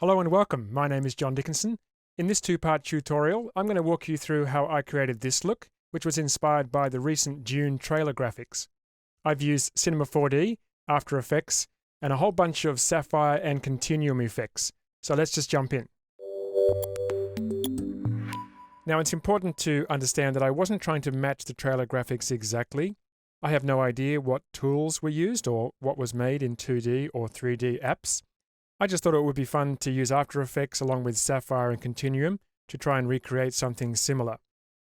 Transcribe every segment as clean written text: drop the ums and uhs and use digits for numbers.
Hello and welcome. My name is John Dickinson. In this two-part tutorial, I'm going to walk you through how I created this look, which was inspired by the recent Dune trailer graphics. I've used Cinema 4D, After Effects, and a whole bunch of Sapphire and Continuum effects. So let's just jump in. Now it's important to understand that I wasn't trying to match the trailer graphics exactly. I have no idea what tools were used or what was made in 2D or 3D apps. I just thought it would be fun to use After Effects along with Sapphire and Continuum to try and recreate something similar.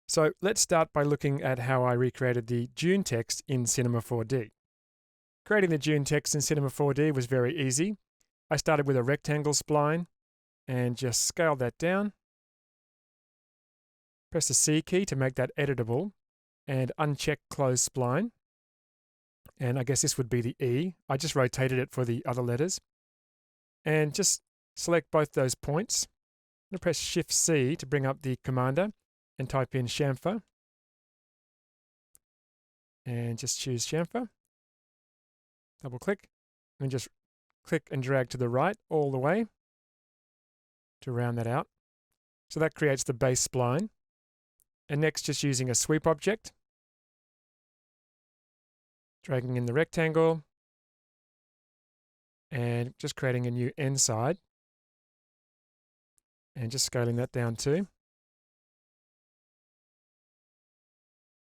So let's start by looking at how I recreated the Dune text in Cinema 4D. Creating the Dune text in Cinema 4D was very easy. I started with a rectangle spline and just scaled that down. Press the C key to make that editable and uncheck Close Spline. And I guess this would be the E. I just rotated it for the other letters. And just select both those points. I'm going to press Shift C to bring up the commander and type in chamfer. And just choose chamfer. Double click and just click and drag to the right all the way to round that out. So that creates the base spline. And next, just using a sweep object, dragging in the rectangle, and just creating a new end side, and just scaling that down too,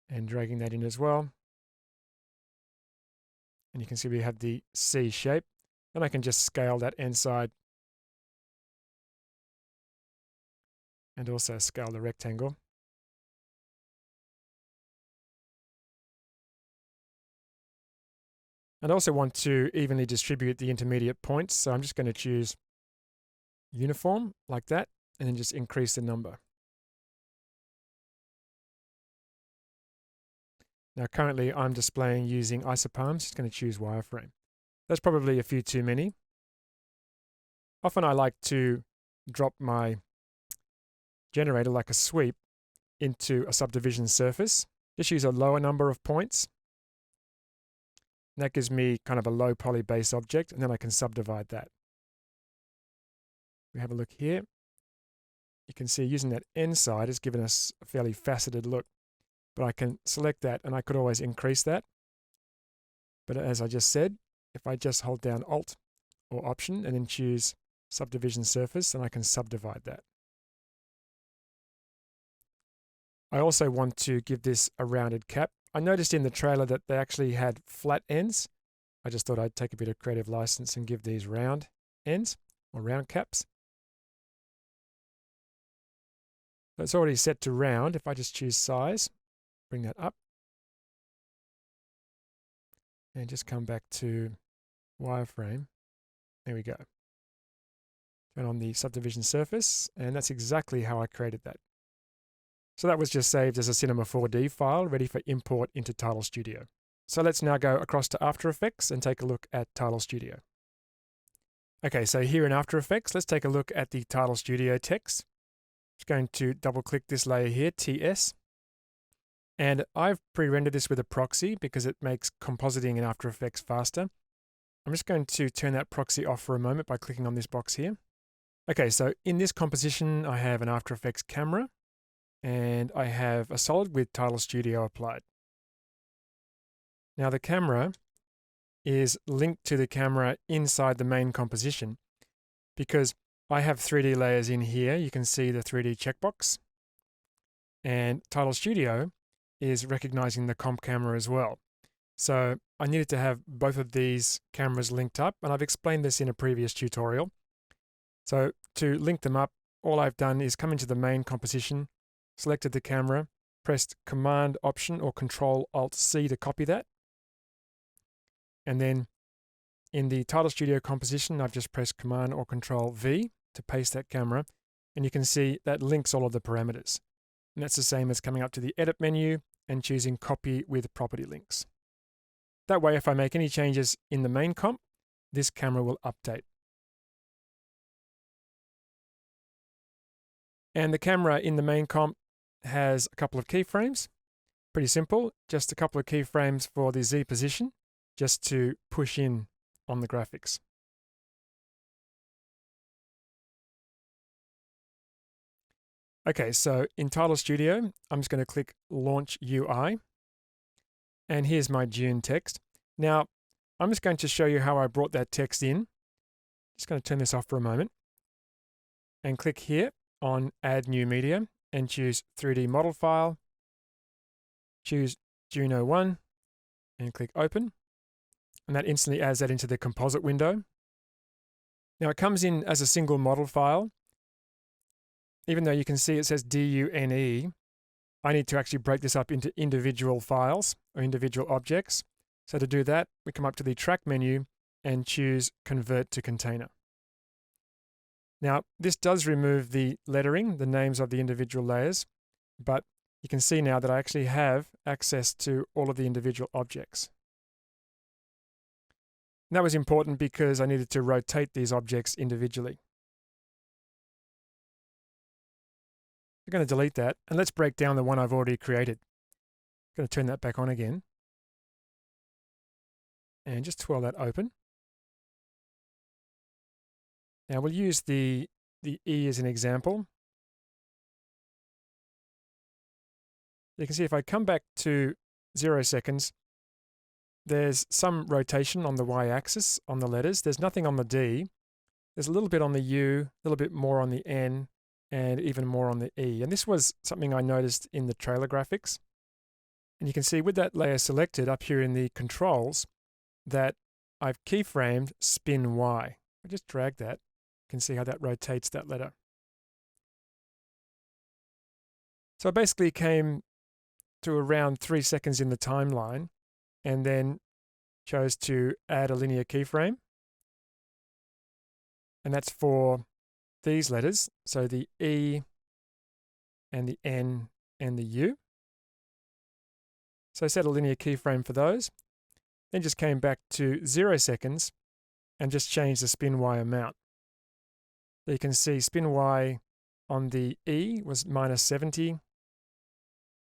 and dragging that in as well. And you can see we have the C shape, and I can just scale that end side and also scale the rectangle. And I also want to evenly distribute the intermediate points, so I'm just going to choose uniform like that, and then just increase the number. Now currently I'm displaying using isopalms, just going to choose wireframe. That's probably a few too many. Often I like to drop my generator like a sweep into a subdivision surface. Just use a lower number of points. That gives me kind of a low poly base object, and then I can subdivide that. We have a look here. You can see using that end side has given us a fairly faceted look, but I can select that and I could always increase that. But as I just said, if I just hold down Alt or Option and then choose Subdivision Surface, then I can subdivide that. I also want to give this a rounded cap. I noticed in the trailer that they actually had flat ends. I just thought I'd take a bit of creative license and give these round ends or round caps. So it's already set to round. If I just choose size, bring that up, and just come back to wireframe. There we go. Turn on the subdivision surface, and that's exactly how I created that. So that was just saved as a Cinema 4D file, ready for import into Title Studio. So let's now go across to After Effects and take a look at Title Studio. Okay, so here in After Effects, let's take a look at the Title Studio text. Just going to double click this layer here, TS. And I've pre-rendered this with a proxy because it makes compositing in After Effects faster. I'm just going to turn that proxy off for a moment by clicking on this box here. Okay, so in this composition, I have an After Effects camera, and I have a solid with Title Studio applied. Now the camera is linked to the camera inside the main composition because I have 3D layers in here. You can see the 3D checkbox, and Title Studio is recognizing the comp camera as well. So I needed to have both of these cameras linked up, and I've explained this in a previous tutorial. So to link them up, all I've done is come into the main composition, selected the camera, pressed Command Option or Control Alt C to copy that. And then in the Title Studio composition, I've just pressed Command or Control V to paste that camera. And you can see that links all of the parameters. And that's the same as coming up to the Edit menu and choosing Copy with Property Links. That way, if I make any changes in the main comp, this camera will update. And the camera in the main comp has a couple of keyframes. Pretty simple, just a couple of keyframes for the Z position, just to push in on the graphics. Okay, so in Title Studio, I'm just going to click Launch UI. And here's my Dune text. Now, I'm just going to show you how I brought that text in. Just going to turn this off for a moment. And click here on Add New Media and choose 3D Model File. Choose Dune 01 and click Open. And that instantly adds that into the composite window. Now it comes in as a single model file. Even though you can see it says DUNE, I need to actually break this up into individual files or individual objects. So to do that, we come up to the Track menu and choose Convert to Container. Now, this does remove the lettering, the names of the individual layers, but you can see now that I actually have access to all of the individual objects. And that was important because I needed to rotate these objects individually. I'm going to delete that, and let's break down the one I've already created. I'm going to turn that back on again. And just twirl that open. Now we'll use the E as an example. You can see if I come back to 0 seconds, there's some rotation on the y-axis on the letters. There's nothing on the D. There's a little bit on the U, a little bit more on the N, and even more on the E. And this was something I noticed in the trailer graphics. And you can see with that layer selected up here in the controls that I've keyframed spin Y. I just drag that. You can see how that rotates that letter. So I basically came to around 3 seconds in the timeline and then chose to add a linear keyframe. And that's for these letters, so the E and the N and the U. So I set a linear keyframe for those, then just came back to 0 seconds and just changed the spin Y amount. So you can see spin Y on the E was -70,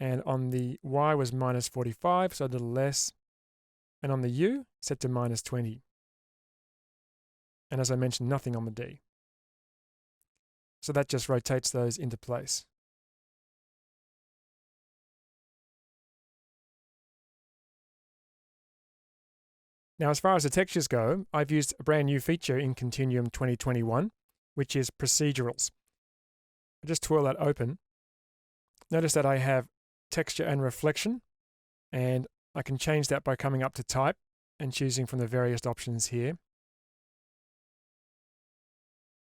and on the Y was -45, so a little less, and on the U set to -20. And as I mentioned, nothing on the D. So that just rotates those into place. Now, as far as the textures go, I've used a brand new feature in Continuum 2021, which is Procedurals. I just twirl that open. Notice that I have texture and reflection, and I can change that by coming up to Type and choosing from the various options here.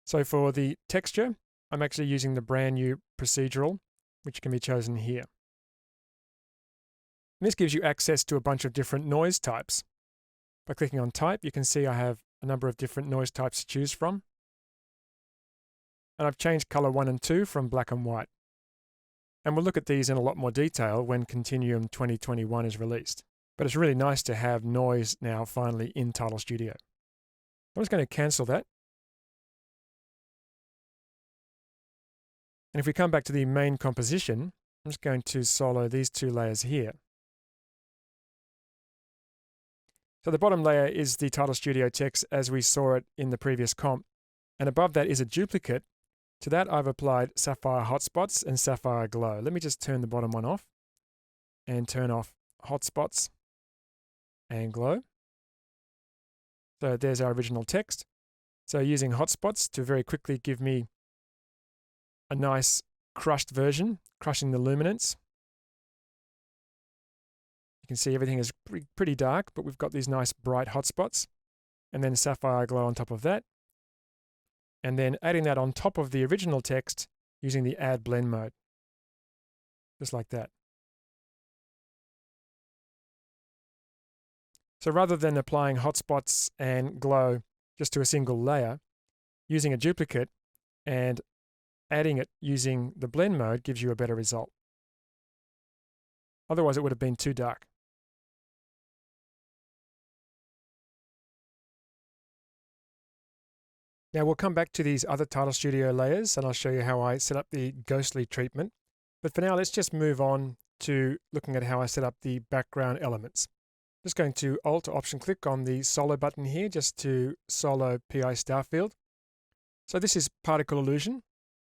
So for the texture, I'm actually using the brand new procedural, which can be chosen here. And this gives you access to a bunch of different noise types. By clicking on Type, you can see I have a number of different noise types to choose from. And I've changed color 1 and 2 from black and white. And we'll look at these in a lot more detail when Continuum 2021 is released. But it's really nice to have noise now finally in Title Studio. I'm just going to cancel that. And if we come back to the main composition, I'm just going to solo these 2 layers here. So the bottom layer is the Title Studio text as we saw it in the previous comp. And above that is a duplicate. To that I've applied Sapphire Hotspots and Sapphire Glow. Let me just turn the bottom one off and turn off Hotspots and Glow. So there's our original text. So using Hotspots to very quickly give me a nice crushed version, crushing the luminance. You can see everything is pretty dark, but we've got these nice bright hotspots. And then Sapphire Glow on top of that. And then adding that on top of the original text using the Add Blend mode. Just like that. So rather than applying hotspots and glow just to a single layer, using a duplicate and adding it using the blend mode gives you a better result. Otherwise, it would have been too dark. Now we'll come back to these other Title Studio layers and I'll show you how I set up the ghostly treatment. But for now, let's just move on to looking at how I set up the background elements. Just going to Alt Option click on the Solo button here just to solo PI Starfield. So this is particle illusion.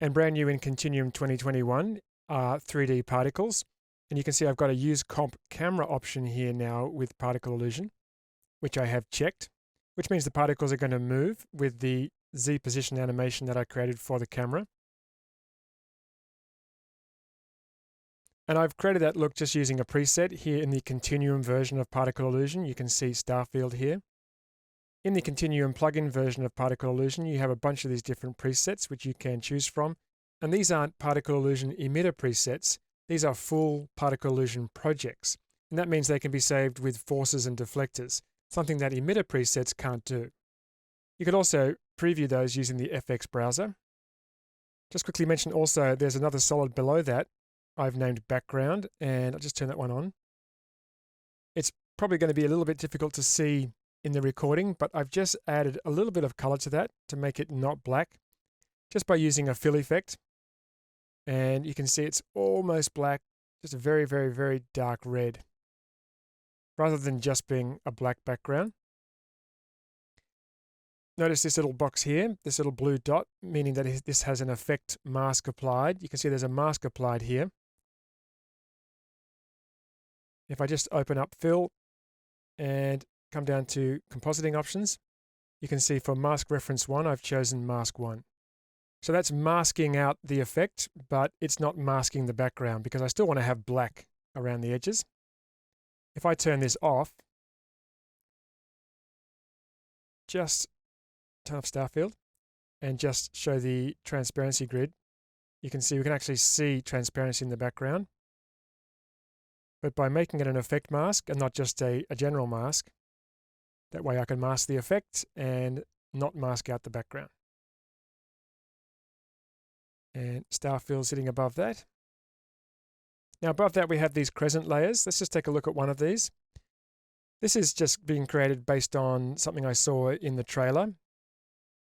And brand new in Continuum 2021 are 3D particles. And you can see I've got a use comp camera option here now with particle illusion, which I have checked, which means the particles are going to move with the Z position animation that I created for the camera. And I've created that look just using a preset here in the Continuum version of particle illusion. You can see Starfield here. In the Continuum plugin version of particle illusion, you have a bunch of these different presets which you can choose from. And these aren't particle illusion emitter presets. These are full particle illusion projects. And that means they can be saved with forces and deflectors, something that emitter presets can't do. You could also preview those using the FX browser. Just quickly mention also there's another solid below that I've named background, and I'll just turn that one on. It's probably going to be a little bit difficult to see in the recording, but I've just added a little bit of color to that to make it not black, just by using a fill effect. And you can see it's almost black, just a very, very, very dark red, rather than just being a black background. Notice this little box here, this little blue dot, meaning that this has an effect mask applied. You can see there's a mask applied here. If I just open up fill and come down to compositing options, you can see for mask reference 1, I've chosen mask 1. So that's masking out the effect, but it's not masking the background because I still want to have black around the edges. If I turn this off, just turn off Starfield and just show the transparency grid, you can see we can actually see transparency in the background. But by making it an effect mask and not just a general mask, that way I can mask the effect and not mask out the background. And Starfield sitting above that. Now above that we have these crescent layers. Let's just take a look at one of these. This is just being created based on something I saw in the trailer.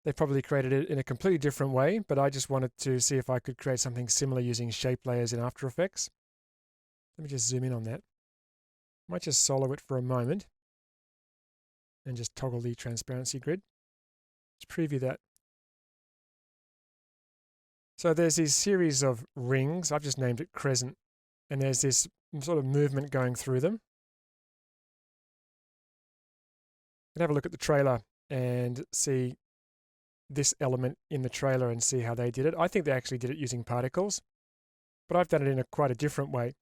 They probably created it in a completely different way, but I just wanted to see if I could create something similar using shape layers in After Effects. Let me just zoom in on that. I might just solo it for a moment and just toggle the transparency grid. Let's preview that. So there's these series of rings. I've just named it crescent. And there's this sort of movement going through them. You can have a look at the trailer and see this element in the trailer and see how they did it. I think they actually did it using particles, but I've done it in quite a different way.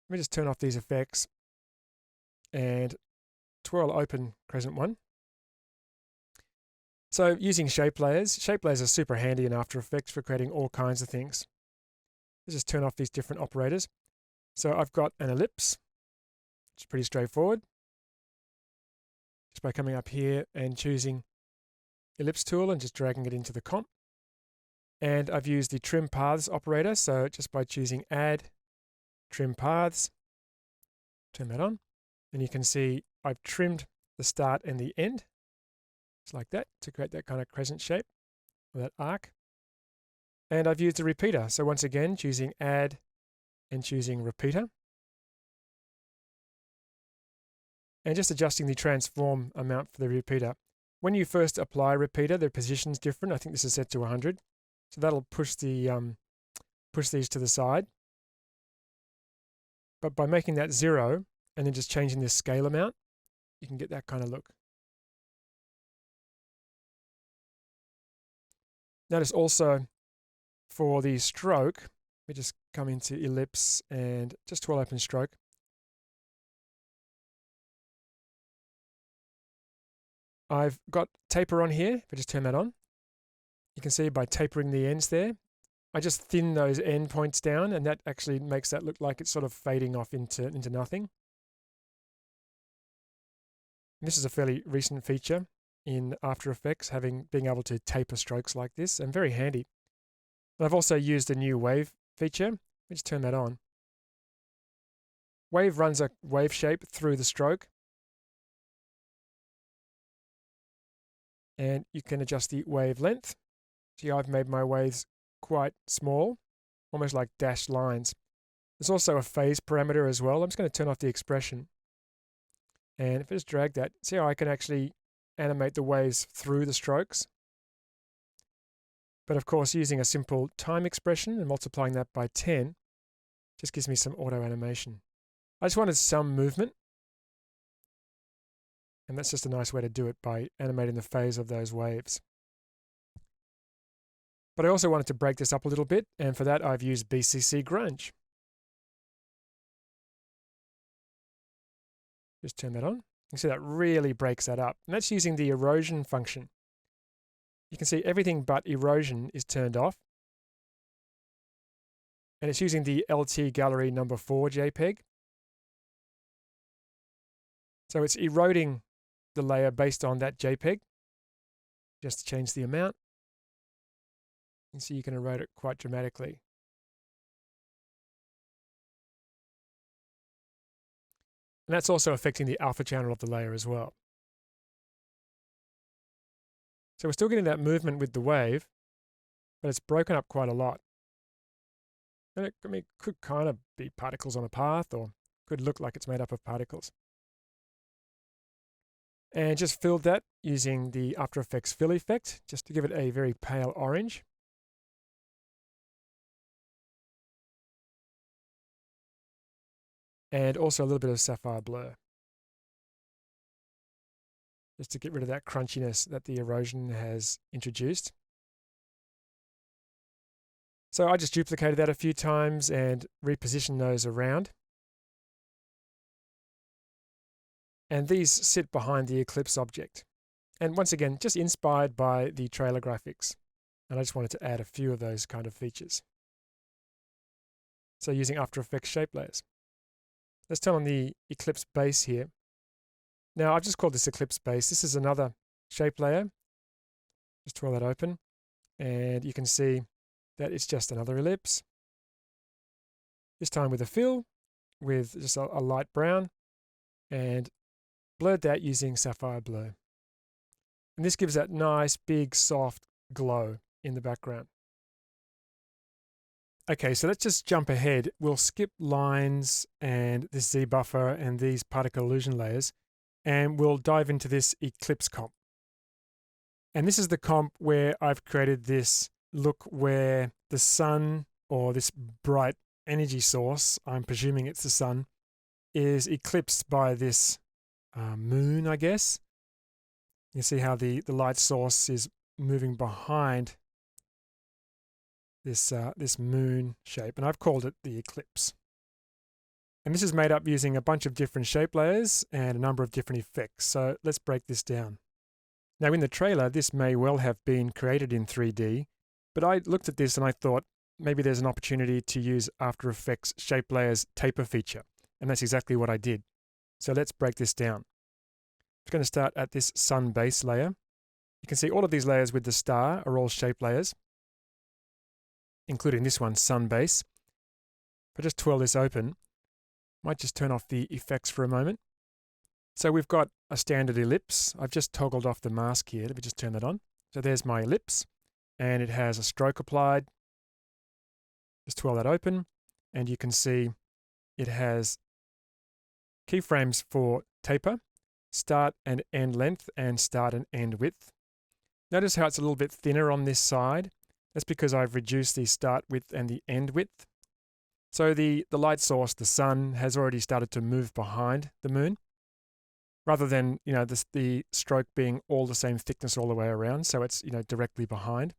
Let me just turn off these effects and twirl open crescent 1. So using shape layers are super handy in After Effects for creating all kinds of things. Let's just turn off these different operators. So I've got an ellipse, which is pretty straightforward. Just by coming up here and choosing ellipse tool and just dragging it into the comp. And I've used the trim paths operator, so just by choosing add, trim paths, turn that on, and you can see I've trimmed the start and the end, just like that, to create that kind of crescent shape, or that arc. And I've used a repeater, so once again, choosing add and choosing repeater. And just adjusting the transform amount for the repeater. When you first apply a repeater, the position's different. I think this is set to 100. So that'll push these to the side. But by making that 0 and then just changing the scale amount, you can get that kind of look. Notice also for the stroke, we just come into ellipse and just twirl open stroke. I've got taper on here. If I just turn that on, you can see by tapering the ends there, I just thin those end points down, and that actually makes that look like it's sort of fading off into nothing. And this is a fairly recent feature in After Effects, being able to taper strokes like this, and very handy. And I've also used a new wave feature. Let me just turn that on. Wave runs a wave shape through the stroke. And you can adjust the wave length. See, I've made my waves quite small, almost like dashed lines. There's also a phase parameter as well. I'm just going to turn off the expression. And if I just drag that, see how I can actually animate the waves through the strokes. But of course, using a simple time expression and multiplying that by 10 just gives me some auto animation. I just wanted some movement. And that's just a nice way to do it, by animating the phase of those waves. But I also wanted to break this up a little bit, and for that I've used Bcc Grunge. Just turn that on. You can see that really breaks that up. And that's using the erosion function. You can see everything but erosion is turned off. And it's using the LT Gallery number 4 JPEG. So it's eroding the layer based on that JPEG. Just to change the amount. You can see you can erode it quite dramatically. And that's also affecting the alpha channel of the layer as well. So we're still getting that movement with the wave, but it's broken up quite a lot. And it could kind of be particles on a path, or could look like it's made up of particles. And just filled that using the After Effects fill effect, just to give it a very pale orange. And also a little bit of Sapphire Blur, just to get rid of that crunchiness that the erosion has introduced. So I just duplicated that a few times and repositioned those around. And these sit behind the Eclipse object. And once again, just inspired by the trailer graphics. And I just wanted to add a few of those kind of features. So using After Effects shape layers. Let's turn on the Eclipse base here. Now I've just called this Eclipse base. This is another shape layer. Just twirl that open. And you can see that it's just another ellipse. This time with a fill, with just a light brown. And blurred that using Sapphire Blur. And this gives that nice, big, soft glow in the background. Okay, so let's just jump ahead. We'll skip lines and this Z buffer and these particle illusion layers, and we'll dive into this Eclipse comp. And this is the comp where I've created this look where the sun, or this bright energy source, I'm presuming it's the sun, is eclipsed by this moon, I guess. You see how the light source is moving behind this moon shape, and I've called it the eclipse. And this is made up using a bunch of different shape layers and a number of different effects. So let's break this down. Now in the trailer, this may well have been created in 3D, but I looked at this and I thought maybe there's an opportunity to use After Effects shape layers taper feature. And that's exactly what I did. So let's break this down. I'm going to start at this sun base layer. You can see all of these layers with the star are all shape layers, including this one, sun base. If I just twirl this open, might just turn off the effects for a moment. So we've got a standard ellipse. I've just toggled off the mask here. Let me just turn that on. So there's my ellipse, and it has a stroke applied. Just twirl that open, and you can see it has keyframes for taper, start and end length, and start and end width. Notice how it's a little bit thinner on this side. That's because I've reduced the start width and the end width. So the light source, the sun, has already started to move behind the moon, rather than the stroke being all the same thickness all the way around. So it's directly behind.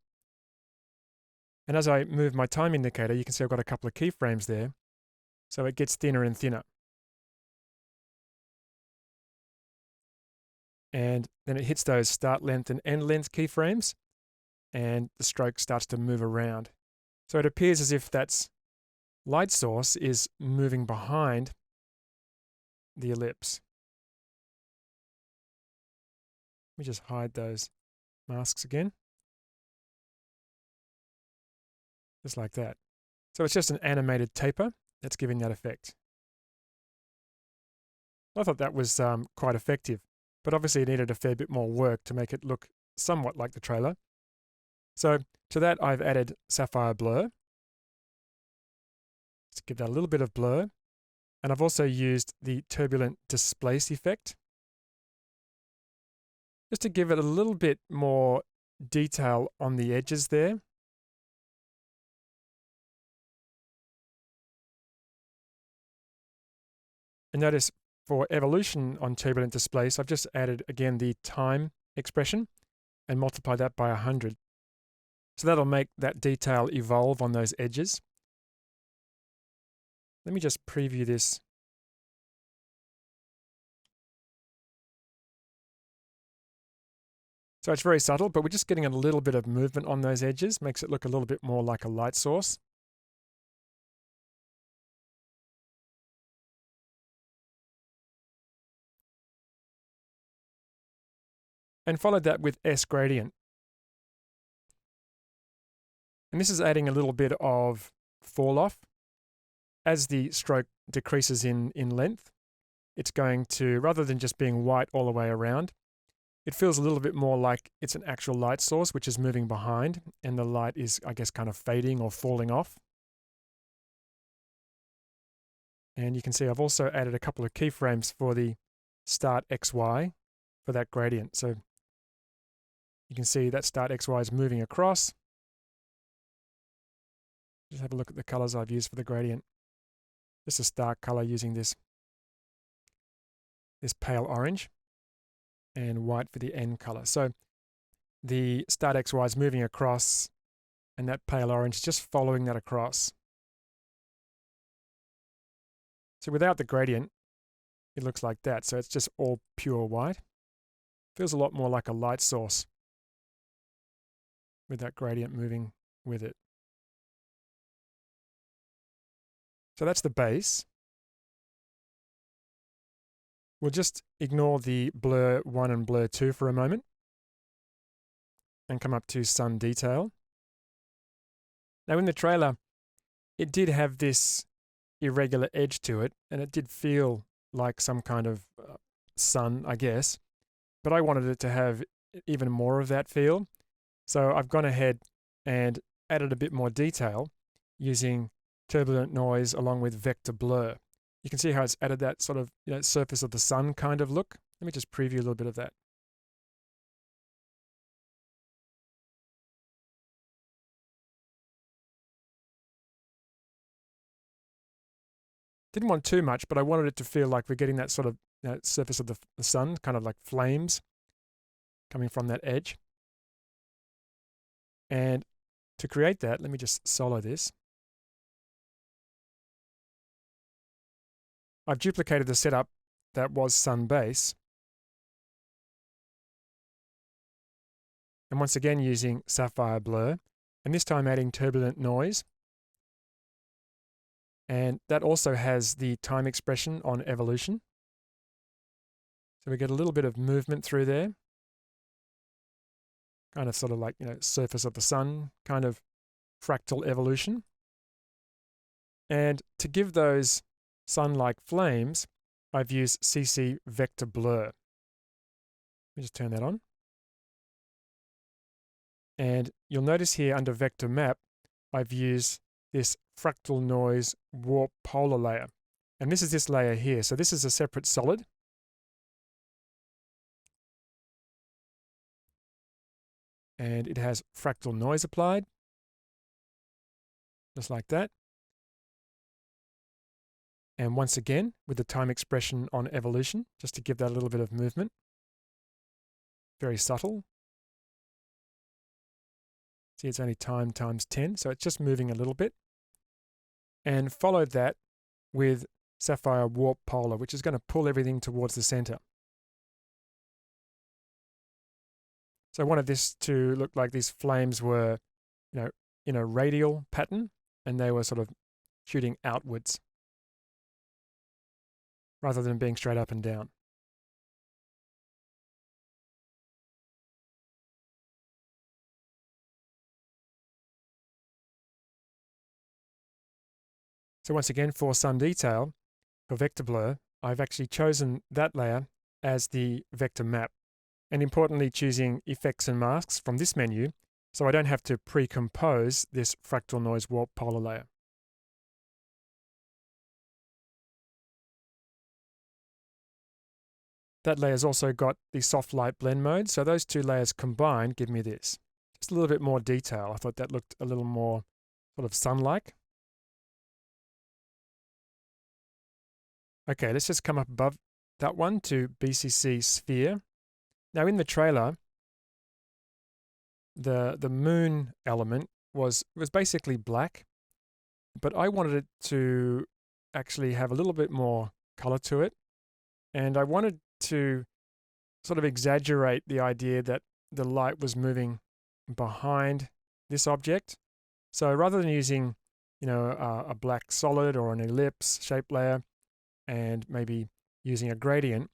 And as I move my time indicator, you can see I've got a couple of keyframes there. So it gets thinner and thinner. And then it hits those start length and end length keyframes, and the stroke starts to move around. So it appears as if that light source is moving behind the ellipse. Let me just hide those masks again. Just like that. So it's just an animated taper that's giving that effect. I thought that was quite effective, but obviously it needed a fair bit more work to make it look somewhat like the trailer. So to that I've added Sapphire Blur. Just give that a little bit of blur. And I've also used the turbulent displace effect, just to give it a little bit more detail on the edges there. And notice for evolution on turbulent displace, I've just added again the time expression and multiply that by 100. So that'll make that detail evolve on those edges. Let me just preview this. So it's very subtle, but we're just getting a little bit of movement on those edges, makes it look a little bit more like a light source. And followed that with S gradient. And this is adding a little bit of fall off. As the stroke decreases in length, it's going to, rather than just being white all the way around, it feels a little bit more like it's an actual light source which is moving behind, and the light is, I guess, kind of fading or falling off. And you can see I've also added a couple of keyframes for the start XY for that gradient. So you can see that start XY is moving across. Just have a look at the colors I've used for the gradient. Just a stark color using this pale orange, and white for the end color. So the start XY is moving across, and that pale orange is just following that across. So without the gradient, it looks like that. So it's just all pure white. Feels a lot more like a light source with that gradient moving with it. So that's the base. We'll just ignore the blur 1 and blur 2 for a moment and come up to sun detail. Now in the trailer, it did have this irregular edge to it, and it did feel like some kind of sun, I guess, but I wanted it to have even more of that feel. So I've gone ahead and added a bit more detail using turbulent noise along with vector blur. You can see how it's added that sort of, surface of the sun kind of look. Let me just preview a little bit of that. Didn't want too much, but I wanted it to feel like we're getting that sort of surface of the sun, kind of like flames coming from that edge. And to create that, let me just solo this. I've duplicated the setup that was sun base. And once again using Sapphire Blur, and this time adding turbulent noise. And that also has the time expression on evolution. So we get a little bit of movement through there. Kind of sort of like, surface of the sun, kind of fractal evolution. And to give those sun-like flames, I've used CC Vector Blur. Let me just turn that on. And you'll notice here under Vector Map, I've used this fractal noise warp polar layer. And this is this layer here. So this is a separate solid. And it has fractal noise applied, just like that. And once again, with the time expression on evolution, just to give that a little bit of movement. Very subtle. See, it's only time times 10, so it's just moving a little bit. And followed that with Sapphire Warp Polar, which is going to pull everything towards the center. So I wanted this to look like these flames were, in a radial pattern, and they were sort of shooting outwards rather than being straight up and down. So once again, for sun detail, for vector blur, I've actually chosen that layer as the vector map. And importantly, choosing effects and masks from this menu, so I don't have to pre-compose this fractal noise warp polar layer. That layer's also got the soft light blend mode, so those two layers combined give me this. Just a little bit more detail. I thought that looked a little more sort of sun-like. Okay, let's just come up above that one to BCC Sphere. Now in the trailer, the moon element was basically black, but I wanted it to actually have a little bit more color to it, and I wanted to sort of exaggerate the idea that the light was moving behind this object. So rather than using, a black solid or an ellipse shape layer and maybe using a gradient,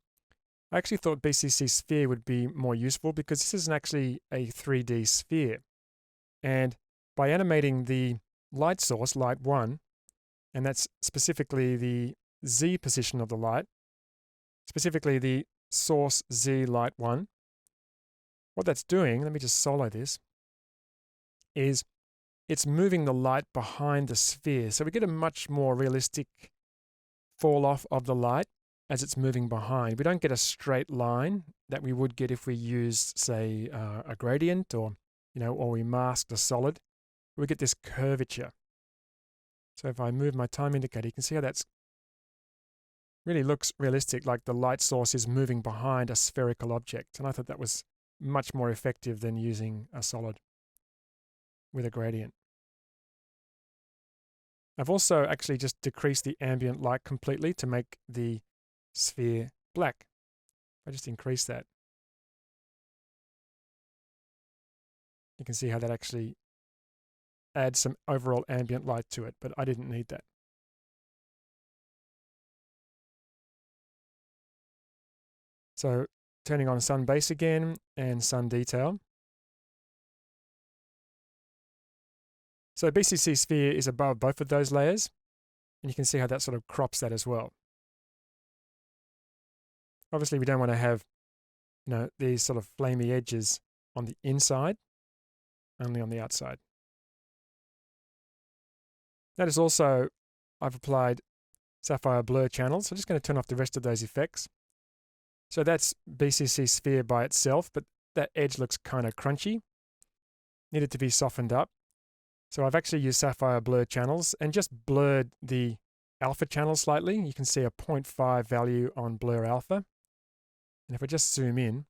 I actually thought BCC Sphere would be more useful because this isn't actually a 3D sphere. And by animating the light source, light 1, and that's specifically the Z position of the light, specifically the source Z light 1, what that's doing, let me just solo this, is it's moving the light behind the sphere. So we get a much more realistic fall off of the light as it's moving behind. We don't get a straight line that we would get if we used, say, a gradient or we masked a solid. We get this curvature. So if I move my time indicator, you can see how that's really looks realistic, like the light source is moving behind a spherical object. And I thought that was much more effective than using a solid with a gradient. I've also actually just decreased the ambient light completely to make the sphere black. I just increase that. You can see how that actually adds some overall ambient light to it, but I didn't need that. So turning on sun base again and sun detail. So BCC Sphere is above both of those layers, and you can see how that sort of crops that as well. Obviously, we don't want to have, these sort of flamey edges on the inside, only on the outside. Notice also I've applied Sapphire Blur channels. So I'm just going to turn off the rest of those effects. So that's BCC Sphere by itself, but that edge looks kind of crunchy. Needed to be softened up. So I've actually used Sapphire Blur channels and just blurred the alpha channel slightly. You can see a 0.5 value on blur alpha. And if I just zoom in,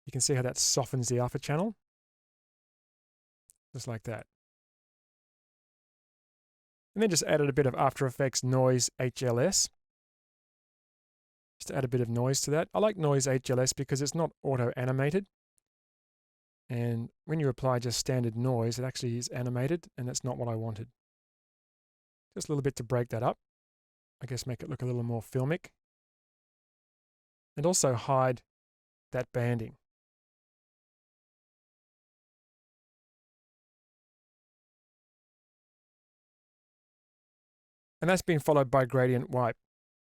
you can see how that softens the alpha channel. Just like that. And then just added a bit of After Effects noise HLS. Just to add a bit of noise to that. I like noise HLS because it's not auto-animated. And when you apply just standard noise, it actually is animated, and that's not what I wanted. Just a little bit to break that up. I guess make it look a little more filmic. And also hide that banding. And that's been followed by gradient wipe.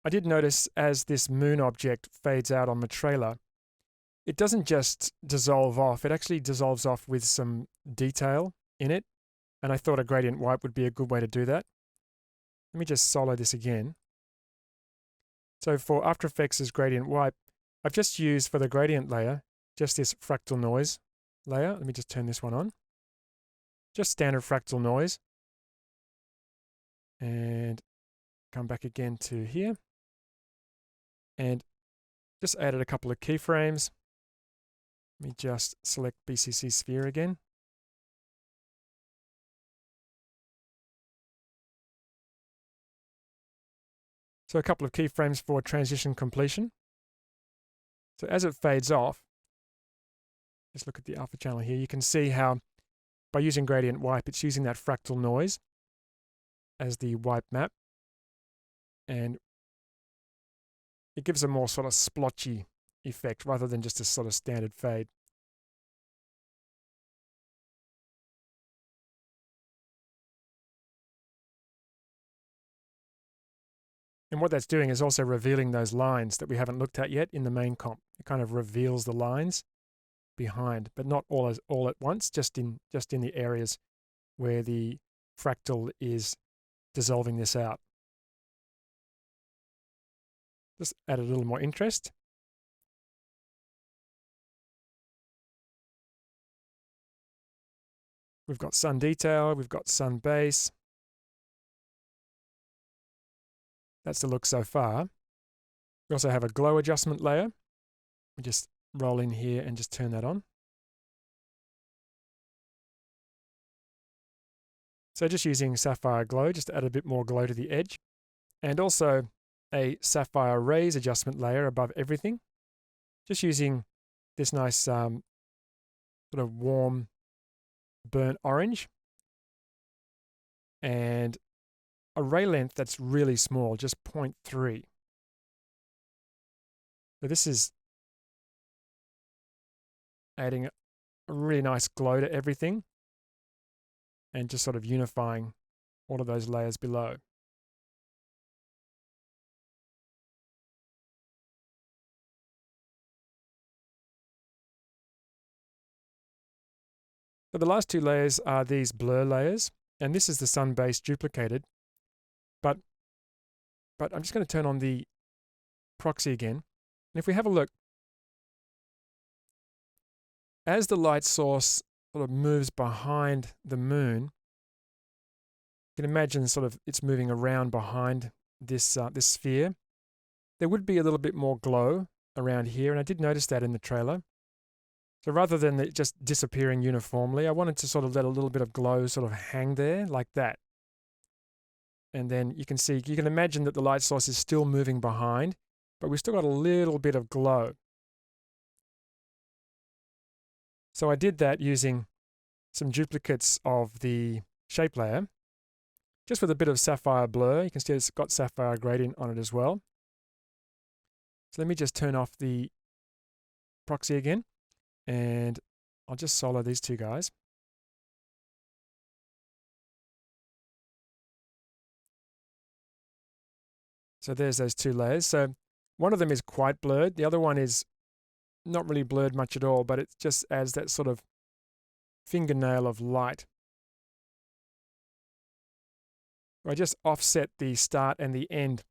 I did notice as this moon object fades out on the trailer, it doesn't just dissolve off, it actually dissolves off with some detail in it. And I thought a gradient wipe would be a good way to do that. Let me just solo this again. So for After Effects' gradient wipe, I've just used for the gradient layer, just this fractal noise layer. Let me just turn this one on. Just standard fractal noise. And come back again to here. And just added a couple of keyframes. Let me just select BCC Sphere again. So a couple of keyframes for transition completion. So as it fades off, just look at the alpha channel here. You can see how by using gradient wipe, it's using that fractal noise as the wipe map. And it gives a more sort of splotchy effect rather than just a sort of standard fade. And what that's doing is also revealing those lines that we haven't looked at yet in the main comp. It kind of reveals the lines behind, but not all at once, just in the areas where the fractal is dissolving this out. Just add a little more interest. We've got sun detail, we've got sun base. That's the look so far. We also have a glow adjustment layer. We just roll in here and just turn that on. So just using Sapphire Glow, just to add a bit more glow to the edge. And also a Sapphire Raise adjustment layer above everything. Just using this nice sort of warm burnt orange. And a ray length that's really small, just 0.3. So this is adding a really nice glow to everything and just sort of unifying all of those layers below. So the last two layers are these blur layers, and this is the sun base duplicated. But I'm just going to turn on the proxy again. And if we have a look, as the light source sort of moves behind the moon, you can imagine sort of it's moving around behind this sphere. There would be a little bit more glow around here, and I did notice that in the trailer. So rather than it just disappearing uniformly, I wanted to sort of let a little bit of glow sort of hang there like that. And then you can see, you can imagine that the light source is still moving behind, but we've still got a little bit of glow. So I did that using some duplicates of the shape layer, just with a bit of Sapphire Blur. You can see it's got Sapphire Gradient on it as well. So let me just turn off the proxy again, and I'll just solo these two guys. So there's those two layers. So one of them is quite blurred. The other one is not really blurred much at all, but it just adds that sort of fingernail of light. I just offset the start and the end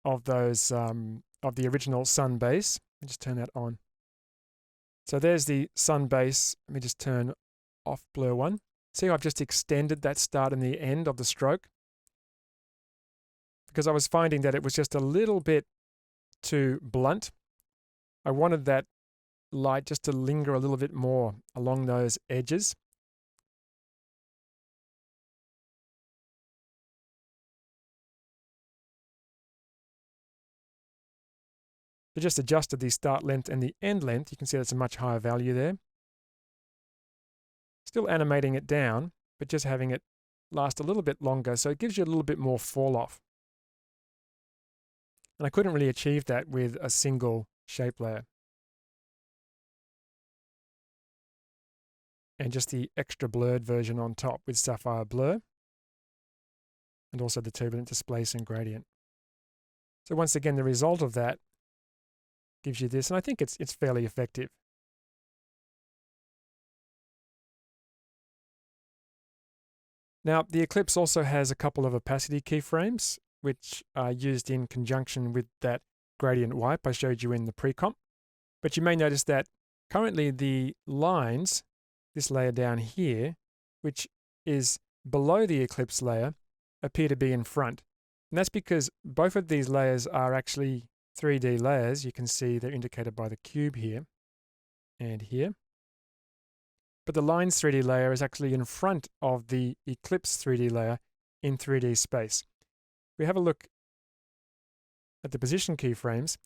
of those of the original sun base. Let me just turn that on. So there's the sun base. Let me just turn off blur one. See, I've just extended that start and the end of the stroke, because I was finding that it was just a little bit too blunt. I wanted that light just to linger a little bit more along those edges. So just adjusted the start length and the end length. You can see that's a much higher value there. Still animating it down, but just having it last a little bit longer, so it gives you a little bit more fall off. And I couldn't really achieve that with a single shape layer. And just the extra blurred version on top with Sapphire Blur, and also the turbulent displace and gradient. So once again, the result of that gives you this, and I think it's fairly effective. Now, the Eclipse also has a couple of opacity keyframes, which are used in conjunction with that gradient wipe I showed you in the pre-comp. But you may notice that currently the lines, this layer down here, which is below the Eclipse layer, appear to be in front. And that's because both of these layers are actually 3D layers. You can see they're indicated by the cube here and here. But the lines 3D layer is actually in front of the Eclipse 3D layer in 3D space. If we have a look at the position keyframes,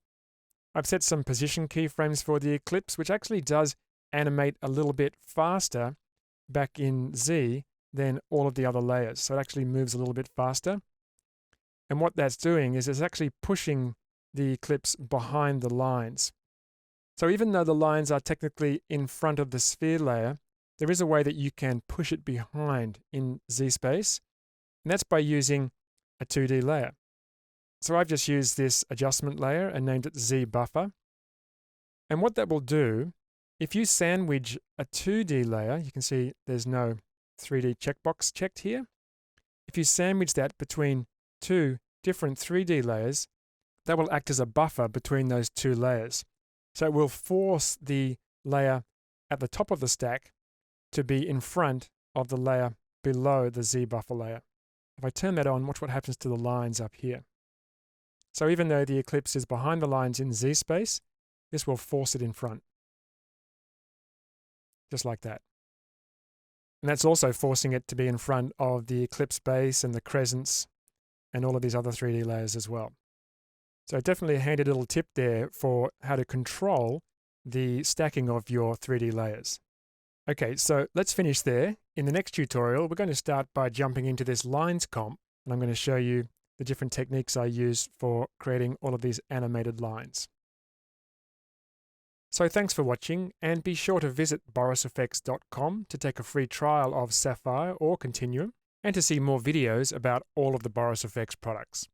I've set some position keyframes for the Eclipse, which actually does animate a little bit faster back in Z than all of the other layers. So it actually moves a little bit faster. And what that's doing is it's actually pushing the Eclipse behind the lines. So even though the lines are technically in front of the sphere layer, there is a way that you can push it behind in Z space, and that's by using a 2D layer. So I've just used this adjustment layer and named it Z buffer. And what that will do, if you sandwich a 2D layer, you can see there's no 3D checkbox checked here. If you sandwich that between two different 3D layers, that will act as a buffer between those two layers. So it will force the layer at the top of the stack to be in front of the layer below the Z buffer layer. If I turn that on, watch what happens to the lines up here. So even though the ellipse is behind the lines in Z space, this will force it in front. Just like that. And that's also forcing it to be in front of the eclipse base and the crescents and all of these other 3D layers as well. So definitely a handy little tip there for how to control the stacking of your 3D layers. Okay, so let's finish there. In the next tutorial, we're going to start by jumping into this lines comp, and I'm going to show you the different techniques I use for creating all of these animated lines. So thanks for watching, and be sure to visit borisfx.com to take a free trial of Sapphire or Continuum, and to see more videos about all of the Boris FX products.